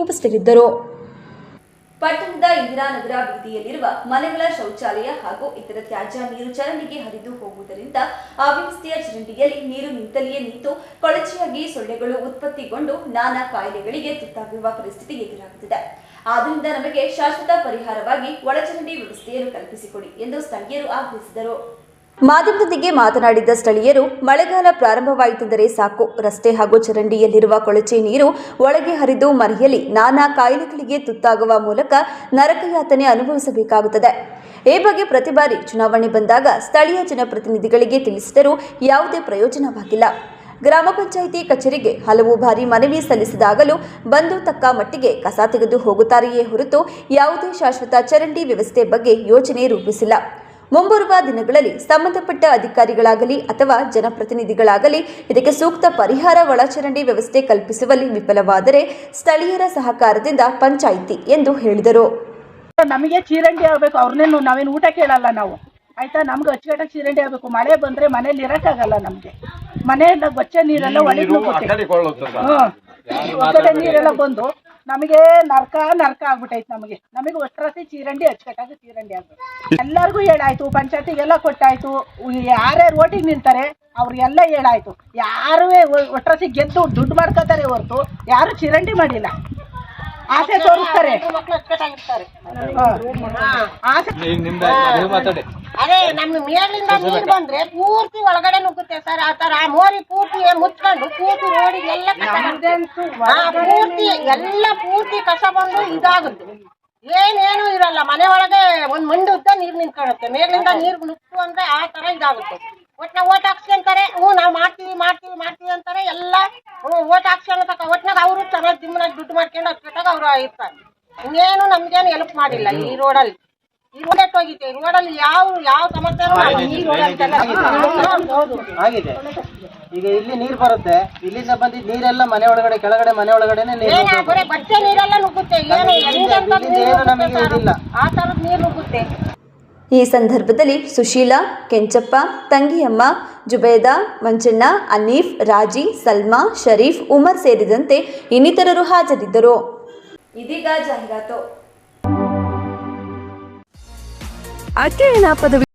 ಉಪಸ್ಥಿತರಿದ್ದರು. ಪಟ್ಟಣದ ಇಂದಿರಾನಗರ ಬೀದಿಯಲ್ಲಿರುವ ಮನೆಗಳ ಶೌಚಾಲಯ ಹಾಗೂ ಇತರ ತ್ಯಾಜ್ಯ ನೀರು ಚರಂಡಿಗೆ ಹರಿದು ಹೋಗುವುದರಿಂದ ಅವ್ಯವಸ್ಥೆಯ ಚರಂಡಿಯಲ್ಲಿ ನೀರು ನಿಂತಲ್ಲಿಯೇ ನಿಂತು ಕೊಳಚೆಯಾಗಿ ಸೊಳ್ಳೆಗಳು ಉತ್ಪತ್ತಿಗೊಂಡು ನಾನಾ ಕಾಯಿಲೆಗಳಿಗೆ ತುತ್ತಾಗುವ ಪರಿಸ್ಥಿತಿ ಎದುರಾಗುತ್ತಿದೆ. ಆದ್ದರಿಂದ ನಮಗೆ ಶಾಶ್ವತ ಪರಿಹಾರವಾಗಿ ಒಳಚರಂಡಿ ವ್ಯವಸ್ಥೆಯನ್ನು ಕಲ್ಪಿಸಿಕೊಡಿ ಎಂದು ಸ್ಥಳೀಯರು ಆಗ್ರಹಿಸಿದರು. ಮಾಧ್ಯಮದೊಂದಿಗೆ ಮಾತನಾಡಿದ ಸ್ಥಳೀಯರು, ಮಳೆಗಾಲ ಪ್ರಾರಂಭವಾಯಿತೆಂದರೆ ಸಾಕು, ರಸ್ತೆ ಹಾಗೂ ಚರಂಡಿಯಲ್ಲಿರುವ ಕೊಳಚೆ ನೀರು ಒಳಗೆ ಹರಿದು ಮನೆಯಲ್ಲಿ ನಾನಾ ಕಾಯಿಲೆಗಳಿಗೆ ತುತ್ತಾಗುವ ಮೂಲಕ ನರಕಯಾತನೆ ಅನುಭವಿಸಬೇಕಾಗುತ್ತದೆ. ಈ ಬಗ್ಗೆ ಪ್ರತಿ ಬಾರಿ ಚುನಾವಣೆ ಬಂದಾಗ ಸ್ಥಳೀಯ ಜನಪ್ರತಿನಿಧಿಗಳಿಗೆ ತಿಳಿಸಿದರೂ ಯಾವುದೇ ಪ್ರಯೋಜನವಾಗಿಲ್ಲ. ಗ್ರಾಮ ಪಂಚಾಯಿತಿ ಕಚೇರಿಗೆ ಹಲವು ಬಾರಿ ಮನವಿ ಸಲ್ಲಿಸಿದಾಗಲೂ ಬಂದು ತಕ್ಕ ಮಟ್ಟಿಗೆ ಕಸ ತೆಗೆದು ಹೋಗುತ್ತಾರೆಯೇ ಹೊರತು ಯಾವುದೇ ಶಾಶ್ವತ ಚರಂಡಿ ವ್ಯವಸ್ಥೆ ಬಗ್ಗೆ ಯೋಜನೆ ರೂಪಿಸಿಲ್ಲ. ಮುಂಬರುವ ದಿನಗಳಲ್ಲಿ ಸಂಬಂಧಪಟ್ಟ ಅಧಿಕಾರಿಗಳಾಗಲಿ ಅಥವಾ ಜನಪ್ರತಿನಿಧಿಗಳಾಗಲಿ ಇದಕ್ಕೆ ಸೂಕ್ತ ಪರಿಹಾರ ಒಳಚರಂಡಿ ವ್ಯವಸ್ಥೆ ಕಲ್ಪಿಸುವಲ್ಲಿ ವಿಫಲವಾದರೆ ಸ್ಥಳೀಯರ ಸಹಕಾರದಿಂದ ಪಂಚಾಯಿತಿ ಎಂದು ಹೇಳಿದರು. ನಮಗೆ ಚರಂಡಿ ಆಗಬೇಕು, ಅವ್ರನ್ನೇನು ನಾವೇನು ಊಟ ಕೇಳಲ್ಲ ನಾವು, ಆಯ್ತಾ. ನಮ್ಗೆ ಅಚ್ಚುಕಟ್ಟಾಗಿ ಚರಂಡಿ ಆಗಬೇಕು. ಮಳೆ ಬಂದ್ರೆ ಮನೇಲಿ ಇರಕ್ಕಾಗಲ್ಲ. ನಮ್ಗೆ ಮನೆಯಲ್ಲ ಗೊಚ್ಚೆ ನೀರೆಲ್ಲ ಒಳಗೆ ಹೊರಗಡೆ ನೀರೆಲ್ಲ ಬಂದು ನಮಗೆ ನರ್ಕ ಆಗ್ಬಿಟ್ಟೈತೆ. ನಮಗೆ ಒಟ್ಟರಸಿ ಚರಂಡಿ ಅಚ್ಚುಕಟ್ಟಾಗಿ ಚರಂಡಿ ಆಗ್ಬೇಕು. ಎಲ್ಲರಿಗೂ ಹೇಳಾಯ್ತು, ಪಂಚಾಯತಿಗೆಲ್ಲ ಕೊಟ್ಟಾಯ್ತು. ಯಾರ್ಯಾರು ಓಟಿಗೆ ನಿಲ್ತಾರೆ ಅವ್ರಿಗೆಲ್ಲ ಹೇಳಾಯ್ತು. ಯಾರು ಒಟ್ಟರಸಿ ಗೆದ್ದು ದುಡ್ಡು ಮಾಡ್ಕೋತಾರೆ ಹೊರತು ಯಾರು ಚರಂಡಿ ಮಾಡಿಲ್ಲ. ಆಸೆ ತೋರಿಸ್ತಾರೆ. ಅದೇ ನಮ್ಮ ಮೇಲಿಂದ ನೀರು ಬಂದ್ರೆ ಪೂರ್ತಿ ಒಳಗಡೆ ನುಗ್ಗುತ್ತೆ ಸರ್. ಆ ತರ ಮೋರಿ ಪೂರ್ತಿ ಮುಚ್ಕೊಂಡು ಪೂರ್ತಿ ರೋಡಿಗೆಲ್ಲ ಪೂರ್ತಿ ಕಸ ಬಂದು ಇದಾಗುತ್ತೆ. ಏನೇನು ಇರಲ್ಲ, ಮನೆ ಒಳಗೆ ಒಂದ್ ಮಂಡುದ್ದ ನೀರ್ ನಿಂತ್ಕೊಳ್ಳುತ್ತೆ. ಮೇಲಿಂದ ನೀರು ನುಗ್ತು ಅಂದ್ರೆ ಆ ತರ ಇದಾಗುತ್ತೆ. ಒಟ್ನಾಗ ಓಟ್ ಹಾಕ್ಸ್ಕೊಂತಾರೆ. ನಾವು ಮಾಡ್ತೀವಿ ಅಂತಾರೆ. ಎಲ್ಲ ಓಟ್ ಹಾಕ್ಸ್ಕೊಂಡ ಒಟ್ನಾಗ ಅವರು ಚೆನ್ನಾಗಿ ದಿಮ್ಮನಾಗ ದುಡ್ಡು ಮಾಡ್ಕೊಂಡು ಅಚ್ಚುಕಟ್ಟಾಗ ಅವ್ರು ಇರ್ತಾರೆ. ಇನ್ನೇನು ನಮ್ಗೇನು ಹೆಲ್ಪ್ ಮಾಡಿಲ್ಲ ಈ ರೋಡಲ್ಲಿ. ಈ ರೋಡ್ ಹೋಗಿತ್ತೆ. ಈ ರೋಡಲ್ಲಿ ಯಾವ ಸಮಸ್ಯೆನೂ ಆಗಿದೆ. ಈಗ ಇಲ್ಲಿ ನೀರು ಬರುತ್ತೆ, ಇಲ್ಲಿಂದ ಬಂದಿದ್ದ ನೀರೆಲ್ಲ ಮನೆ ಒಳಗಡೆ ಕೆಳಗಡೆ ಮನೆ ಒಳಗಡೆನೆ ಬರೀ ಬಚ್ಚೆ ನೀರೆಲ್ಲ ನುಗ್ಗುತ್ತೆ. ಆ ತರದ ನೀರು ನುಗ್ಗುತ್ತೆ. ಈ ಸಂದರ್ಭದಲ್ಲಿ ಸುಶೀಲಾ, ಕೆಂಚಪ್ಪ, ತಂಗಿಯಮ್ಮ, ಜುಬೇದಾ, ಮಂಜಣ್ಣ, ಅನೀಫ್, ರಾಜಿ, ಸಲ್ಮಾ, ಶರೀಫ್, ಉಮರ್ ಸೇರಿದಂತೆ ಇನ್ನಿತರರು ಹಾಜರಿದ್ದರು. ಇದೀಗ ಜಾಹೀರಾತು. ಅಧ್ಯಯನ ಪದವಿ